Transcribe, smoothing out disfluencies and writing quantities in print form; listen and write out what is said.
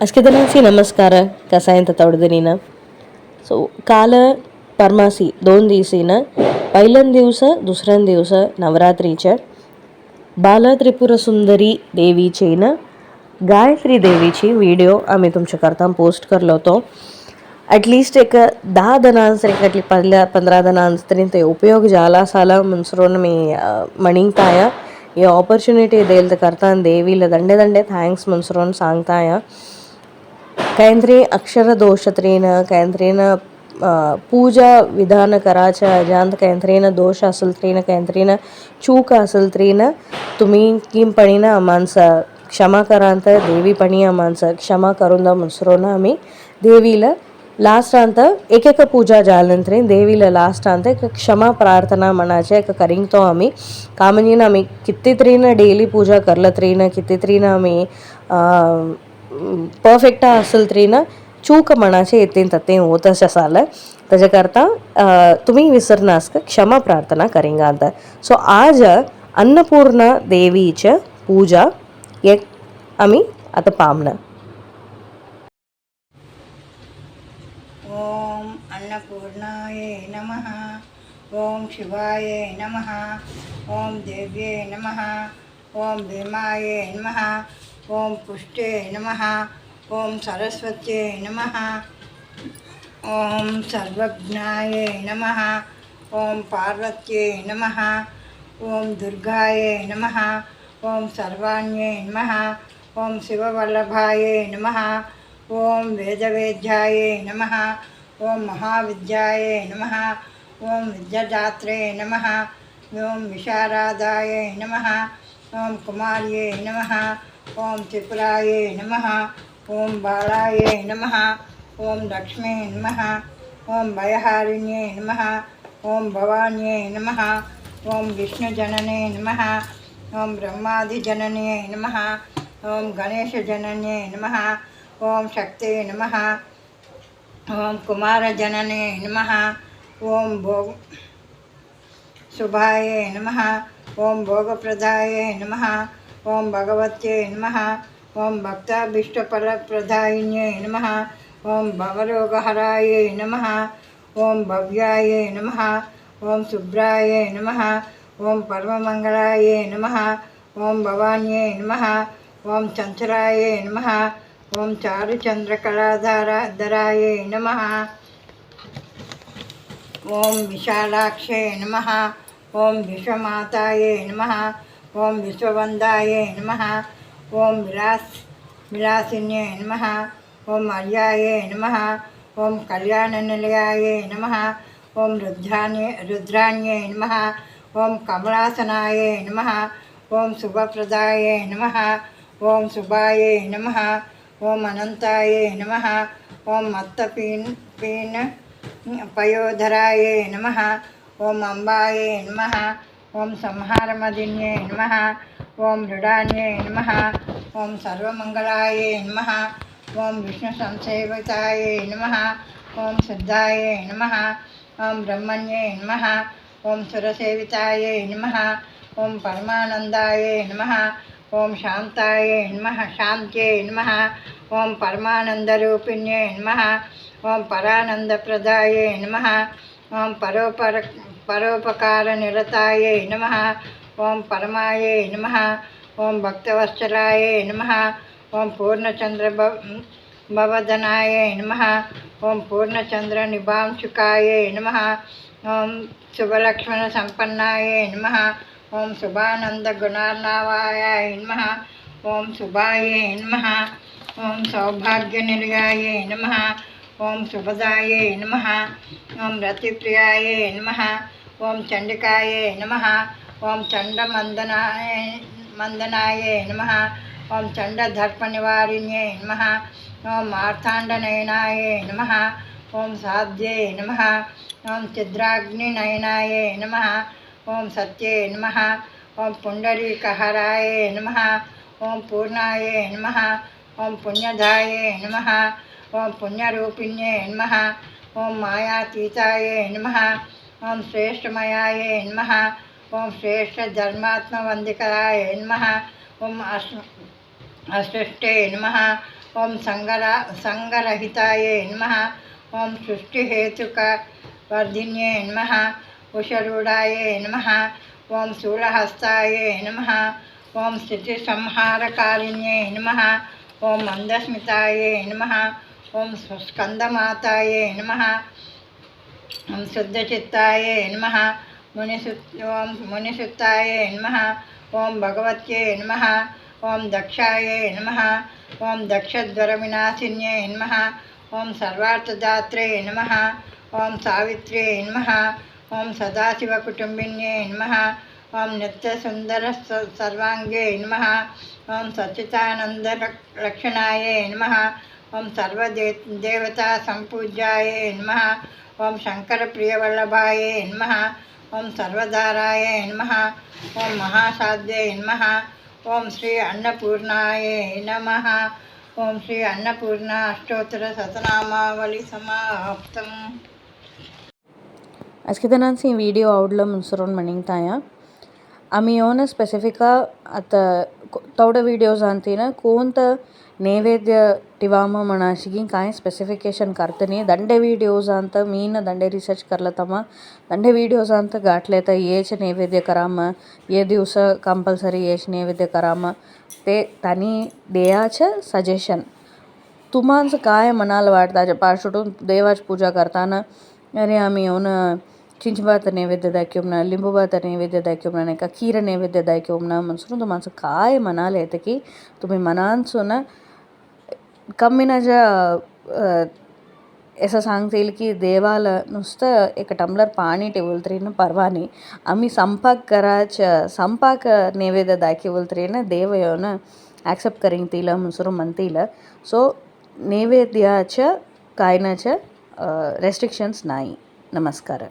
आजके दिनांची नमस्कार कसा आहे तवडदनीनं सो काल परमासी 2 दिवसीनं पहिल्यान दिवस दुसऱ्यान दिवस नवरात्रीच्या बाल त्रिपुर सुंदरी देवीचेन गायत्री देवीची व्हिडिओ आम्ही तुमच्या करता पोस्ट करलो होतो. ॲटलिस्ट एक 10 दिनांस तरी पहिल्या 15 दिनांस तरी ते उपयोग झाला साला म्हणून मी म्हणताय ಈ ಆಪರ್ಚುನಿಟಿ ದೇಲ್ದ ಕರ್ತಾನ್ ದೇವಿಲ ದಂಡೆ ದಂಡೆ ಥ್ಯಾಂಕ್ಸ್ ಮನ್ಸರೋನ್ सांगताय काहीतरी अक्षर दोषत्रीन काहीतरीन पूजा विधान करायच्या ज्यांत काहीतरीन दोष असेल तरीन काहीतरीन चूक असेल तरीन तुम्ही किंपणीनं आमांचं क्षमा करांत देवी पणी आमांचं क्षमा करून दा मुसरोन आम्ही देवीला लास्ट अंत एक एक पूजा झाल्यानंतर देवीला लास्ट अंत एक क्षमा प्रार्थना म्हणायचे एक करिंग तो आम्ही कामनीनं आम्ही कितीतरीनं डेली पूजा करलं तरीनं कितीतरीनं आम्ही परफेक्ट असेल तरीनं चूक म्हणाचे येते ते होतच असाल त्याच्याकरता तुम्ही विसरणास का क्षमा प्रार्थना करेंगा आता. सो आज अन्नपूर्णा देवीच्या पूजा एक आम्ही आता पामणं. ओम अन्नपूर्णाय नमः. ओम शिवाय नमः. ओम देव्ये नमः. ओम भीमाय नमः. ओम पुष्टे नमः. ओम सरस्वत्ये नमः. ओम सर्वज्ञाय नमः. ओम पार्वत्ये नमः. ओम दुर्गाय नमः. ओम सर्वाण्ये नमः. ओम शिववल्लभाय नमः. ओम वेदवेद्याय नमः. ओम महाविद्याय नमः. ओम विद्यादात्रे नमः. ओम विशारदाय नमः. ओम कुमार्ये नमः. ओम त्रिपुराय नमः. ओम बालाय नमः. ओम लक्ष्मी नमः. ओम भयहारिण्ये नमः. ओम भवान्ये नमः. ओम विष्णुजनने नमः. ओम ब्रह्मादिजनने नमः. ओम गणेशजनने नमः. ओम शक्ते नमः. ओम कुमारजनने नमः. ओम भोग शुभाय नमः. ओम भोगप्रदाय नमः. ओम भगवत्ये नमः. ओम भक्ताभीष्टफलप्रदायिन्ये नमः. ओम भवरोगहराय नमः. ओम भव्याय नमः. ओम शुभ्राय नमः. ओम परममंगलाय नमः. ओम भवान्ये नमः. ओम चंचलाय नमः. ओम चारुचंद्रकलाधराय नमः. ओम विशालाक्षे नमः. ओम विश्वमाताय नमः. ओम विश्ववंदाय नमः. ओम विलासिन्ये नमः. ओम अर्याय नमः. ओम कल्याणनिलयाय नमः. ओम रुद्राण्ये नमः. ओम कमलासनाय नमः. ओम शुभप्रदाय नमः. ओम शुभाय नमः. ओम अनंताय नमः. ओम मत्तपीन पयोधराय नमः. ओम अम्बाय नमः. ओम संहारमदिन्ये नमः. ओम मृडान्ये नमः. ओम सर्वमंगलाय नमः. ओम विष्णुसंसेविताय नमः. ओम सिद्धाय नमः. ओम ब्रह्मण्ये नमः. ओम सुरसेविताय नमः. ओम परमानंदाय नमः. ओम शांताय नमः. शांत्ये नमः. ओम परमानंदरूपिण्ये नमः. ओम परानंदप्रदाय नमः. ओम परोपकारनिरताय नमः. ओम परमाय नमः. ओम भक्तवत्सलाय नमः. ओम पूर्णचंद्रभवदनाय नमः. ओम पूर्णचंद्रनिभांशुकाय नमः. ओम शुभलक्ष्मणसंपन्नाय नमः. ओम शुभानंदगुणार्णवाय नमः. ओम शुभाय नमः. ओम सौभाग्यनिलयाय नमः. ओम शुभदाय नमः. ओम रतिप्रियाय नमः. ओम चंडिकाय नमः. ओम चंडमंदनाय नमः. ओम चंडदर्पनिवारिण्ये नमः. ओम मार्तांडनयनाय नमः. ओम साध्ये नमः. ओम चिद्राग्निनयनाय नमः. ओम सत्ये नमः. ओम पुंडरीकहराय नमः. ओम पूर्णाय नमः. ओम पुण्यदाय नमः. ओम पुण्यरूपिण्ये नमः. ओम मायातीताय नमः. ओम श्रेष्ठमयाय नमः. ओम श्रेष्ठधर्मात्मवंदिकाय नमः. ओम अष्टे नमः. ओम संगरहिताय नमः। ओम सृष्टिहेतुकवर्धिन्ये नमः। उषरूढाय नमः। ओम शूलहस्ताय नमः। ओम स्थितिसंहारकारिण्ये नमः। ओम मंदस्मिताय नमः। ओम स्कंदमाताय नमः। ओम शुद्धचित्ताय नमः। ओम मुनिसुत्ताय नमः। ओम भगवत्ये नमः। ओम दक्षाय नमः। ओम दक्षज्वरविनाशिन्ये नमः। ओम सर्वार्थदात्रे नमः। ओम सावित्र्ये नमः। ओम सदाशिवकुटुम्बिन्ये नमः। ओम नित्यसुन्दर सर्वाङ्गे नमः। ओम सच्चिदानन्दलक्षणाय नमः। ओम सर्वदेवता संपूज्याय नमः। ओम शङ्करप्रियवल्लभाय नमः। ओम सर्वधाराय नमः। ओम महासाध्यै नमः। ओम श्री अन्नपूर्णाय नमः। ओम श्री अन्नपूर्णा अष्टोत्तर शतनामावली समाप्तम्. Als kita nanti video outla mensurun meningtaya, Amiona specifica at tauda videos antina konta naivedya tivama manashigi kai specification kartani dande videos anta meena dande research karlatama dande videos anta gatleta yech naivedya karama ye divsa compulsory yech naivedya karama te tani deyacha suggestion तुमांचं काय मनाला वाटतं आज पार्श्वटून देवाची पूजा करताना अरे आम्ही येऊन चिंचभात नैवेद्य दाखवून लिंबूभात नैवेद्य दाखवून नाही का खीर नैवेद्य दाखवून म्हणून तुमचं काय मनाला येतं की तुम्ही मनांसून कम्मीनाच्या असं सांगता येईल की देवाला नुसतं एक टम्लर पाणी ठेवलं तरी ना परवानी आम्ही संपाक नैवेद्य दाखवलं तरी ना देव येऊन ॲक्सेप्ट करीन तिला म्हणून म्हणतील सो नैवेद्याच्या कायनाच्या रेस्ट्रिक्शन्स नाही. नमस्कार.